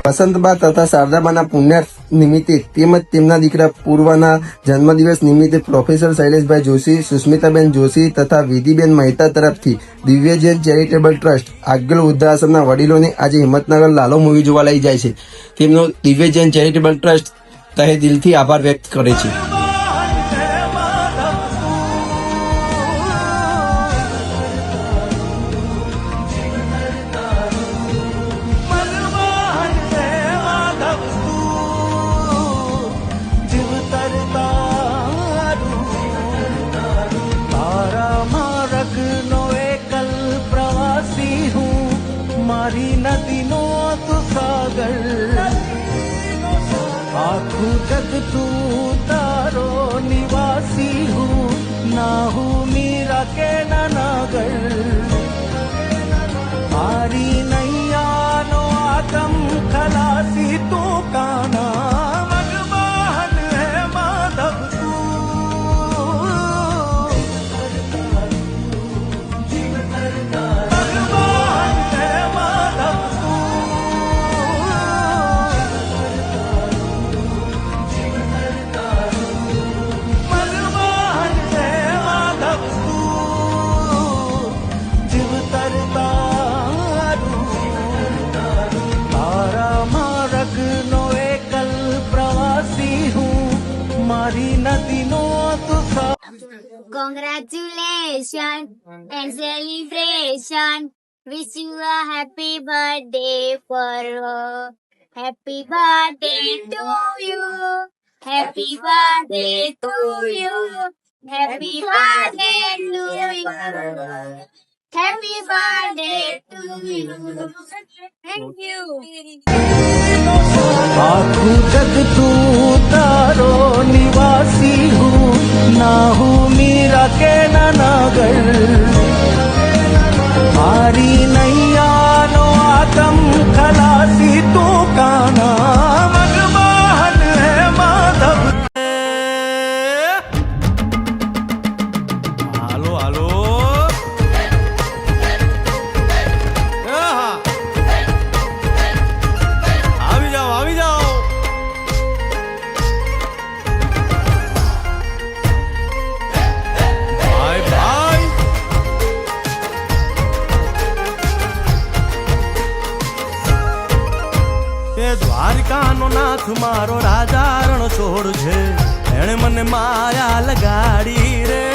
વસંતબા તથા શારદાબાના પુણ્યાર્થ નિમિત્તે તેમજ તેમના દીકરા પૂર્વના જન્મદિવસ નિમિત્તે પ્રોફેસર શૈલેષભાઈ જોશી, સુસ્મિતાબેન જોશી તથા વિધિબેન મહેતા તરફથી દિવ્યજૈન ચેરિટેબલ ટ્રસ્ટ આગળ વૃદ્ધાશ્રમના વડીલોને આજે હિંમતનગર લાલો મૂવી જોવા લઈ જાય છે. તેમનો દિવ્યજૈન ચેરિટેબલ ટ્રસ્ટ તહે દિલથી આભાર વ્યક્ત કરે છે. मारी नदी नो तू सागर आखू जग तू तारो निवासी हूँ ना हूँ मीरा के नागर मारी नैया नो आदम खलासी तू काना मगवाहन है Madhav Congratulations and celebration. Wish you a happy birthday for her. Happy birthday to you. Happy birthday to you. Happy birthday to you. Happy birthday to you. Thank you. आखू जग तू तारो निवासी हूँ ना हूँ मीरा के नागर मारी नैया नो आदम खलासी तू काना मगवाहन है माधव हालो हालो દ્વારકાનો નાથ મારો રાજા રણ છોડ છે એણે મને માયા લગાડી રે